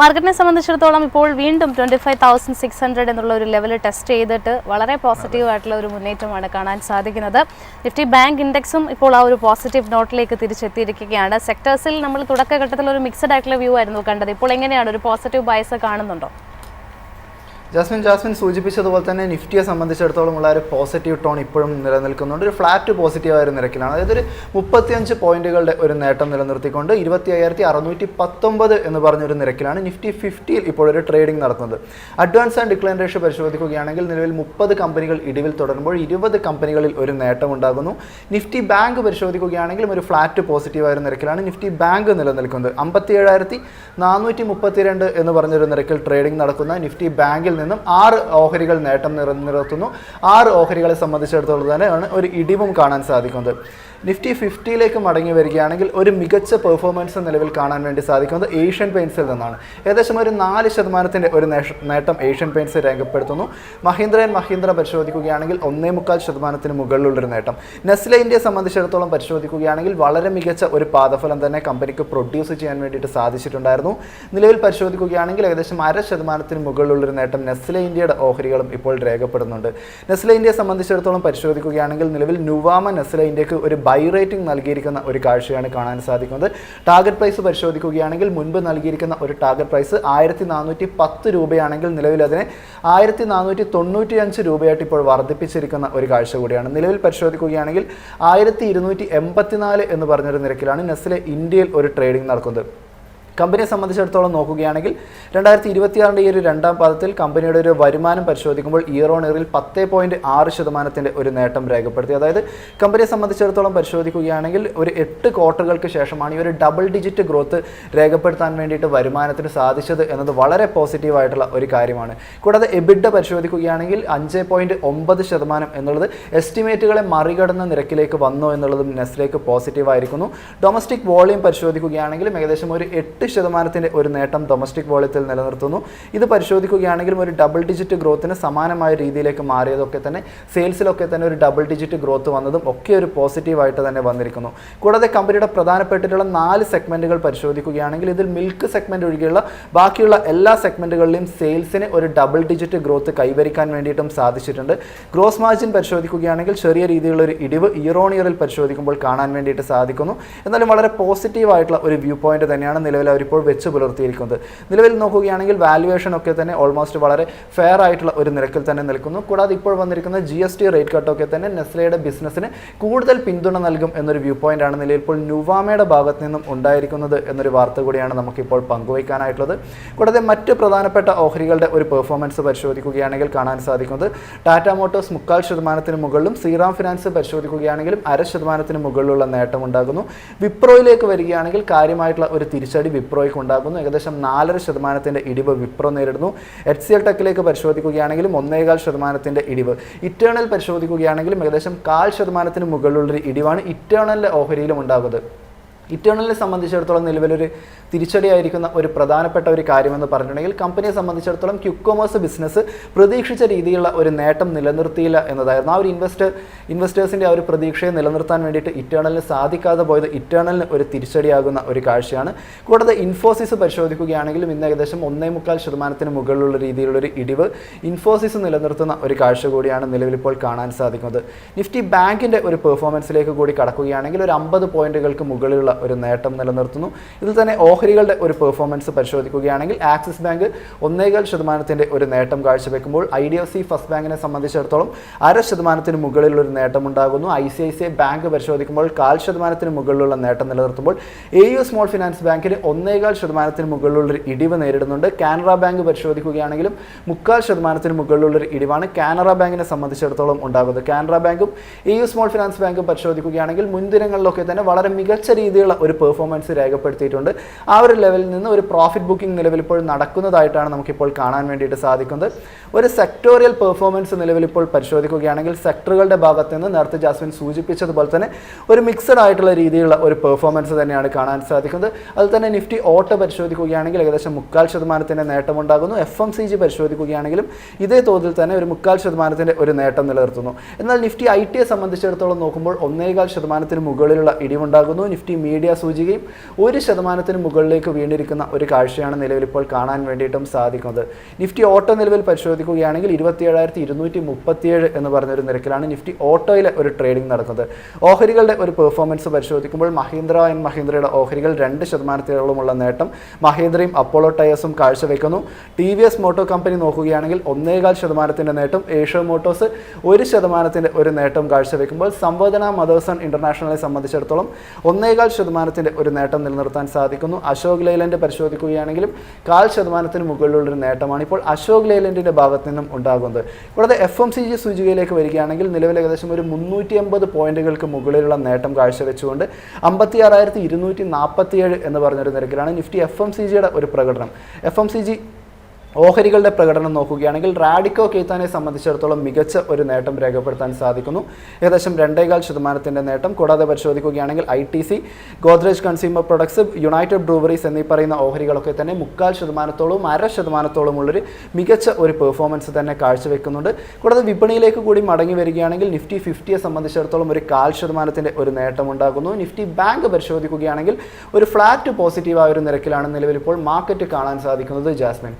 മാർക്കറ്റിനെ സംബന്ധിച്ചിടത്തോളം ഇപ്പോൾ വീണ്ടും 25,600 എന്നുള്ള ഒരു ലെവൽ ടെസ്റ്റ് ചെയ്തിട്ട് വളരെ പോസിറ്റീവ് ആയിട്ടുള്ള ഒരു മുന്നേറ്റമാണ് കാണാൻ സാധിക്കുന്നത്. നിഫ്റ്റി ബാങ്ക് ഇൻഡെക്സും ഇപ്പോൾ ആ ഒരു പോസിറ്റീവ് നോട്ടിലേക്ക് തിരിച്ചെത്തിയിരിക്കുകയാണ്. സെക്ടേഴ്സിൽ നമ്മൾ തുടക്കഘട്ടത്തിൽ ഒരു മിക്സഡ് ആയിട്ടുള്ള വ്യൂ ആയിരുന്നു കണ്ടത്. ഇപ്പോൾ എങ്ങനെയാണ്, ഒരു പോസിറ്റീവ് ബയസ് കാണുന്നുണ്ടോ? ജാസ്മിൻ സൂചിപ്പിച്ചതുപോലെ തന്നെ നിഫ്റ്റിയെ സംബന്ധിച്ചിടത്തോളം ഉള്ള ഒരു പോസിറ്റീവ് ടോൺ ഇപ്പോഴും നിലനിൽക്കുന്നുണ്ട്. ഒരു ഫ്ലാറ്റ് പോസിറ്റീവായ ഒരു നിരക്കിലാണ്. അതായത് ഒരു 35 പോയിന്റുകളുടെ ഒരു നേട്ടം നിലനിർത്തിക്കൊണ്ട് 25,619 എന്ന് പറഞ്ഞൊരു നിരക്കിലാണ് നിഫ്റ്റി 50യിൽ ഇപ്പോൾ ഒരു ട്രേഡിംഗ് നടത്തുന്നത്. അഡ്വാൻസ് ആൻഡ് ഡിക്ലൈൻ റേഷ്യോ പരിശോധിക്കുകയാണെങ്കിൽ നിലവിൽ 30 കമ്പനികൾ ഇടിവിൽ തുടരുമ്പോൾ 20 കമ്പനികളിൽ ഒരു നേട്ടം ഉണ്ടാകുന്നു. നിഫ്റ്റി ബാങ്ക് പരിശോധിക്കുകയാണെങ്കിലും ഒരു ഫ്ലാറ്റ് പോസിറ്റീവായ ഒരു നിരക്കിലാണ് നിഫ്റ്റി ബാങ്ക് നിലനിൽക്കുന്നത്. 57,432 എന്ന് പറഞ്ഞൊരു നിരക്കിൽ ട്രേഡിംഗ് നടക്കുന്ന നിഫ്റ്റി ബാങ്കിൽ നിന്നും 6 ഓഹരികൾ നേട്ടം നിലനിർത്തുന്നു. 6 ഓഹരികളെ സംബന്ധിച്ചിടത്തോളം തന്നെയാണ് ഒരു ഇടിവും കാണാൻ സാധിക്കുന്നത്. നിഫ്റ്റി 50യിലേക്ക് മടങ്ങി വരികയാണെങ്കിൽ ഒരു മികച്ച പെർഫോമൻസ് നിലവിൽ കാണാൻ വേണ്ടി സാധിക്കുന്നത് ഏഷ്യൻ പെയിൻറ്റ്സിൽ നിന്നാണ്. ഏകദേശം ഒരു 4% ഒരു നേട്ടം ഏഷ്യൻ പെയിൻറ്റ്സ് രേഖപ്പെടുത്തുന്നു. മഹീന്ദ്ര പരിശോധിക്കുകയാണെങ്കിൽ 1.25% മുകളിലുള്ളൊരു നേട്ടം. നെസ്ലെ ഇന്ത്യയെ സംബന്ധിച്ചിടത്തോളം പരിശോധിക്കുകയാണെങ്കിൽ വളരെ മികച്ച ഒരു പാദഫലം തന്നെ കമ്പനിക്ക് പ്രൊഡ്യൂസ് ചെയ്യാൻ വേണ്ടിയിട്ട് സാധിച്ചിട്ടുണ്ടായിരുന്നു. നിലവിൽ പരിശോധിക്കുകയാണെങ്കിൽ ഏകദേശം 0.5% മുകളിലുള്ളൊരു നേട്ടം നെസ്ലെ ഇന്ത്യയുടെ ഓഹരികളും ഇപ്പോൾ രേഖപ്പെടുന്നുണ്ട്. നെസ്ലെ ഇന്ത്യയെ സംബന്ധിച്ചിടത്തോളം പരിശോധിക്കുകയാണെങ്കിൽ നിലവിൽ നുവാമ നെസ്ലെ ഇന്ത്യക്ക് ഒരു ബൈ റേറ്റിംഗ് നൽകിയിരിക്കുന്ന ഒരു കാഴ്ചയാണ് കാണാൻ സാധിക്കുന്നത്. ടാർഗറ്റ് പ്രൈസ് പരിശോധിക്കുകയാണെങ്കിൽ മുൻപ് നൽകിയിരിക്കുന്ന ഒരു ടാർഗറ്റ് പ്രൈസ് 1,410 രൂപയാണെങ്കിൽ നിലവിൽ അതിനെ 1,495 രൂപയായിട്ട് ഇപ്പോൾ വർദ്ധിപ്പിച്ചിരിക്കുന്ന ഒരു കാഴ്ച കൂടിയാണ്. നിലവിൽ പരിശോധിക്കുകയാണെങ്കിൽ 1,284 എന്ന് പറഞ്ഞൊരു നിരക്കിലാണ് നെസ്ലെ ഇന്ത്യയിൽ ഒരു ട്രേഡിംഗ് നടക്കുന്നത്. കമ്പനിയെ സംബന്ധിച്ചിടത്തോളം നോക്കുകയാണെങ്കിൽ 2026 ഈ ഒരു രണ്ടാം പാദത്തിൽ കമ്പനിയുടെ ഒരു വരുമാനം പരിശോധിക്കുമ്പോൾ ഇയർ ഓൺ ഇയറിൽ 10.6% ഒരു നേട്ടം രേഖപ്പെടുത്തി. അതായത് കമ്പനിയെ സംബന്ധിച്ചിടത്തോളം പരിശോധിക്കുകയാണെങ്കിൽ ഒരു 8 ക്വാർട്ടറുകൾക്ക് ശേഷമാണ് ഈ ഒരു ഡബിൾ ഡിജിറ്റ് ഗ്രോത്ത് രേഖപ്പെടുത്താൻ വേണ്ടിയിട്ട് വരുമാനത്തിന് സാധിച്ചത് എന്നത് വളരെ പോസിറ്റീവായിട്ടുള്ള ഒരു കാര്യമാണ്. കൂടാതെ എബിഡ പരിശോധിക്കുകയാണെങ്കിൽ 5.9% എന്നുള്ളത് എസ്റ്റിമേറ്റുകളെ മറികടന്ന നിരക്കിലേക്ക് വന്നു എന്നുള്ളതും നെസ്ലേക്ക് പോസിറ്റീവായിരിക്കുന്നു. ഡൊമസ്റ്റിക് വോളിയം പരിശോധിക്കുകയാണെങ്കിലും ഏകദേശം ഒരു 8% ഒരു നേട്ടം ഡൊമസ്റ്റിക് വോളിയത്തിൽ നിലനിർത്തുന്നു. ഇത് പരിശോധിക്കുകയാണെങ്കിലും ഒരു ഡബിൾ ഡിജിറ്റ് ഗ്രോത്തിന് സമാനമായ രീതിയിലേക്ക് മാറിയതൊക്കെ തന്നെ സെയിൽസിലൊക്കെ തന്നെ ഒരു ഡബിൾ ഡിജിറ്റ് ഗ്രോത്ത് വന്നതും ഒക്കെ ഒരു പോസിറ്റീവായിട്ട് തന്നെ വന്നിരിക്കുന്നു. കൂടാതെ കമ്പനിയുടെ പ്രധാനപ്പെട്ടിട്ടുള്ള 4 സെഗ്മെൻറ്റുകൾ പരിശോധിക്കുകയാണെങ്കിൽ ഇതിൽ മിൽക്ക് സെഗ്മെൻറ്റ് ഒഴികെയുള്ള ബാക്കിയുള്ള എല്ലാ സെഗ്മെൻറ്റുകളിലെയും സെയിൽസിന് ഒരു ഡബിൾ ഡിജിറ്റ് ഗ്രോത്ത് കൈവരിക്കാൻ വേണ്ടിയിട്ടും സാധിച്ചിട്ടുണ്ട്. ഗ്രോസ് മാർജിൻ പരിശോധിക്കുകയാണെങ്കിൽ ചെറിയ രീതിയിലുള്ള ഒരു ഇടിവ് ഇയർ ഓൺ ഇയറിൽ പരിശോധിക്കുമ്പോൾ കാണാൻ വേണ്ടിയിട്ട് സാധിക്കുന്നു. എന്നാലും വളരെ പോസിറ്റീവായിട്ടുള്ള ഒരു വ്യൂ പോയിന്റ് തന്നെയാണ് നിലവിൽ അവരിപ്പോൾ വെച്ച് പുലർത്തിയിരിക്കുന്നത്. നിലവിൽ നോക്കുകയാണെങ്കിൽ വാല്യുവേഷൻ ഒക്കെ തന്നെ ഓൾമോസ്റ്റ് വളരെ ഫെയർ ആയിട്ടുള്ള ഒരു നിരക്കിൽ തന്നെ നിൽക്കുന്നു. കൂടാതെ ഇപ്പോൾ വന്നിരിക്കുന്ന GST റേറ്റ് കട്ടൊക്കെ തന്നെ നെസ്ലയുടെ ബിസിനസ്സിന് കൂടുതൽ പിന്തുണ നൽകും എന്നൊരു വ്യൂ പോയിന്റ് ആണ് നിലവിൽ ഇപ്പോൾ നുവാമയുടെ ഭാഗത്ത് നിന്നും ഉണ്ടായിരിക്കുന്നത് എന്നൊരു വാർത്ത കൂടിയാണ് നമുക്കിപ്പോൾ പങ്കുവയ്ക്കാനായിട്ടുള്ളത്. കൂടാതെ മറ്റ് പ്രധാനപ്പെട്ട ഓഹരികളുടെ ഒരു പെർഫോമൻസ് പരിശോധിക്കുകയാണെങ്കിൽ കാണാൻ സാധിക്കുന്നത് ടാറ്റ മോട്ടോഴ്സ് 0.25% മുകളിലും ശ്രീറാം ഫിനാൻസ് പരിശോധിക്കുകയാണെങ്കിലും 0.5% മുകളിലുള്ള നേട്ടം ഉണ്ടാകുന്നു. വിപ്രോയിലേക്ക് വരികയാണെങ്കിൽ കാര്യമായിട്ടുള്ള ഒരു തിരിച്ചടി വിപ്രോയ്ക്ക് ഉണ്ടാകുന്നു. ഏകദേശം 4.5% ഇടിവ് വിപ്രോ നേരിടുന്നു. HCL ടെക്കിലേക്ക് പരിശോധിക്കുകയാണെങ്കിലും 1.25% ഇടിവ്. ഇറ്റേണൽ പരിശോധിക്കുകയാണെങ്കിലും ഏകദേശം 0.5% മുകളിലുള്ളൊരു ഇടിവാണ് ഇറ്റേണലിലെ ഓഹരിയിലും ഉണ്ടാകുന്നത്. ഇറ്റേണലിനെ സംബന്ധിച്ചിടത്തോളം നിലവിലൊരു തിരിച്ചടിയായിരിക്കുന്ന ഒരു പ്രധാനപ്പെട്ട ഒരു കാര്യമെന്ന് പറഞ്ഞിട്ടുണ്ടെങ്കിൽ കമ്പനിയെ സംബന്ധിച്ചിടത്തോളം ക്വിക്ക് കൊമേഴ്സ് ബിസിനസ് പ്രതീക്ഷിച്ച രീതിയിലുള്ള ഒരു നേട്ടം നിലനിർത്തിയില്ല എന്നതായിരുന്നു. ആ ഒരു ഇൻവെസ്റ്റേഴ്സിൻ്റെ ആ ഒരു പ്രതീക്ഷയെ നിലനിർത്താൻ വേണ്ടിയിട്ട് ഇറ്റേണലിന് സാധിക്കാതെ പോയത് ഇറ്റേണലിന് ഒരു തിരിച്ചടിയാകുന്ന ഒരു കാഴ്ചയാണ്. കൂടാതെ ഇൻഫോസിസ് പരിശോധിക്കുകയാണെങ്കിലും ഇന്ന് ഏകദേശം 1.25% മുകളിലുള്ള രീതിയിലുള്ളൊരു ഇടിവ് ഇൻഫോസിസ് നിലനിർത്തുന്ന ഒരു കാഴ്ച കൂടിയാണ് നിലവിലിപ്പോൾ കാണാൻ സാധിക്കുന്നത്. നിഫ്റ്റി ബാങ്കിൻ്റെ ഒരു പെർഫോമൻസിലേക്ക് കൂടി കടക്കുകയാണെങ്കിൽ ഒരു 50 പോയിന്റുകൾക്ക് മുകളിലുള്ള ഒരു നേട്ടം നിലനിർത്തുന്നു. ഇതിൽ തന്നെ ഓഹരികളുടെ ഒരു പെർഫോമൻസ് പരിശോധിക്കുകയാണെങ്കിൽ ആക്സിസ് ബാങ്ക് 1.25% ഒരു നേട്ടം കാഴ്ചവെക്കുമ്പോൾ IDFC ഫസ്റ്റ് ബാങ്കിനെ സംബന്ധിച്ചിടത്തോളം 0.5% മുകളിലുള്ള ഒരു നേട്ടം ഉണ്ടാകുന്നു. ICICI ബാങ്ക് പരിശോധിക്കുമ്പോൾ 0.5% മുകളിലുള്ള നേട്ടം നിലനിർത്തുമ്പോൾ AU സ്മോൾ ഫിനാൻസ് ബാങ്കിന് 1.25% മുകളിലുള്ളൊരു ഇടിവ് നേരിടുന്നുണ്ട്. കാനറ ബാങ്ക് പരിശോധിക്കുകയാണെങ്കിലും 0.25% മുകളിലുള്ളൊരു ഇടിവാണ് കാനറ ബാങ്കിനെ സംബന്ധിച്ചിടത്തോളം ഉണ്ടാകുന്നത്. കാനറ ബാങ്കും AU സ്മോൾ ഫിനാൻസ് ബാങ്കും പരിശോധിക്കുകയാണെങ്കിൽ മുൻദിനങ്ങളിലൊക്കെ തന്നെ വളരെ മികച്ച രീതിയിലുള്ള ഒരു പെർഫോമൻസ് രേഖപ്പെടുത്തിയിട്ടുണ്ട്. ആ ഒരു ലെവലിൽ നിന്ന് ഒരു പ്രോഫിറ്റ് ബുക്കിംഗ് നിലവിലിപ്പോൾ നടക്കുന്നതായിട്ടാണ് നമുക്കിപ്പോൾ കാണാൻ വേണ്ടിയിട്ട് സാധിക്കുന്നത്. ഒരു സെക്ടോറിയൽ പെർഫോമൻസ് നിലവിലിപ്പോൾ പരിശോധിക്കുകയാണെങ്കിൽ സെക്ടറുകളുടെ ഭാഗത്ത് നിന്ന് നേരത്തെ ജാസ്മിൻ സൂചിപ്പിച്ചതുപോലെ തന്നെ ഒരു മിക്സഡ് ആയിട്ടുള്ള രീതിയിലുള്ള ഒരു പെർഫോമൻസ് തന്നെയാണ് കാണാൻ സാധിക്കുന്നത്. അതിൽ തന്നെ നിഫ്റ്റി ഓട്ടോ പരിശോധിക്കുകയാണെങ്കിൽ ഏകദേശം 0.25% നേട്ടമുണ്ടാകുന്നു. FMCG പരിശോധിക്കുകയാണെങ്കിലും ഇതേ തോതിൽ തന്നെ ഒരു 0.25% ഒരു നേട്ടം നിലനിർത്തുന്നു. എന്നാൽ നിഫ്റ്റി IT സംബന്ധിച്ചിടത്തോളം നോക്കുമ്പോൾ 1.25% മുകളിലുള്ള ഇടിവുണ്ടാകുന്നു. നിഫ്റ്റി മീഡിയ സൂചികയും 1% മുകളിലേക്ക് വീണിരിക്കുന്ന ഒരു കാഴ്ചയാണ് നിലവിൽ ഇപ്പോൾ കാണാൻ വേണ്ടിയിട്ടും സാധിക്കുന്നത്. നിഫ്റ്റി ഓട്ടോ നിലവിൽ പരിശോധിക്കുകയാണെങ്കിൽ 27,237 എന്ന് പറഞ്ഞൊരു നിരക്കിലാണ് നിഫ്റ്റി ഓട്ടോയിലെ ഒരു ട്രേഡിംഗ് നടക്കുന്നത്. ഓഹരികളുടെ ഒരു പെർഫോമൻസ് പരിശോധിക്കുമ്പോൾ മഹീന്ദ്ര ആൻഡ് മഹീന്ദ്രയുടെ ഓഹരികൾ 2%-ഓളമുള്ള നേട്ടം മഹീന്ദ്രയും അപ്പോളോ ടയേഴ്സും കാഴ്ചവെക്കുന്നു. TVS മോട്ടോർ കമ്പനി നോക്കുകയാണെങ്കിൽ 1.25% നേട്ടം, ഏഷ്യ മോട്ടോഴ്സ് 1% ഒരു നേട്ടം കാഴ്ചവെക്കുമ്പോൾ സംവേദന മദേഴ്സൺ ഇന്റർനാഷണലെ സംബന്ധിച്ചിടത്തോളം 1.25% ഒരു നേട്ടം നിലനിർത്താൻ സാധിക്കുന്നു. അശോക് ലെയ്ലൻഡ് പരിശോധിക്കുകയാണെങ്കിലും 0.5% മുകളിലുള്ളൊരു നേട്ടമാണ് ഇപ്പോൾ അശോക് ലെയ്ലൻഡിന്റെ ഭാഗത്ത് നിന്നും ഉണ്ടാകുന്നത്. കൂടാതെ FMCG സൂചികയിലേക്ക് വരികയാണെങ്കിൽ നിലവിൽ ഏകദേശം ഒരു 350 പോയിന്റുകൾക്ക് മുകളിലുള്ള നേട്ടം കാഴ്ചവെച്ചുകൊണ്ട് 56,247 എന്ന് പറഞ്ഞൊരു നിരക്കിലാണ് നിഫ്റ്റി FMCGയുടെ ഒരു പ്രകടനം. FMCG ഓഹരികളുടെ പ്രകടനം നോക്കുകയാണെങ്കിൽ റാഡിക്കോ കെയ്ത്താനെ സംബന്ധിച്ചിടത്തോളം മികച്ച ഒരു നേട്ടം രേഖപ്പെടുത്താൻ സാധിക്കുന്നു. ഏകദേശം 2.25% നേട്ടം. കൂടാതെ പരിശോധിക്കുകയാണെങ്കിൽ ITC, Godrej consumer products, United breweries എന്നീ പറയുന്ന ഓഹരികളൊക്കെ തന്നെ 0.25%-ഓളവും 0.5%-ഓളമുള്ളൊരു മികച്ച ഒരു പെർഫോമൻസ് തന്നെ കാഴ്ചവെക്കുന്നുണ്ട്. കൂടാതെ വിപണിയിലേക്ക് കൂടി മടങ്ങി വരികയാണെങ്കിൽ നിഫ്റ്റി 50യെ സംബന്ധിച്ചിടത്തോളം ഒരു 0.5% ഒരു നേട്ടം ഉണ്ടാകുന്നു. നിഫ്റ്റി ബാങ്ക് പരിശോധിക്കുകയാണെങ്കിൽ ഒരു ഫ്ലാറ്റ് പോസിറ്റീവായ ഒരു നിരക്കിലാണ് നിലവിൽ ഇപ്പോൾ മാർക്കറ്റ് കാണാൻ സാധിക്കുന്നത്. ജാസ്മിൻ.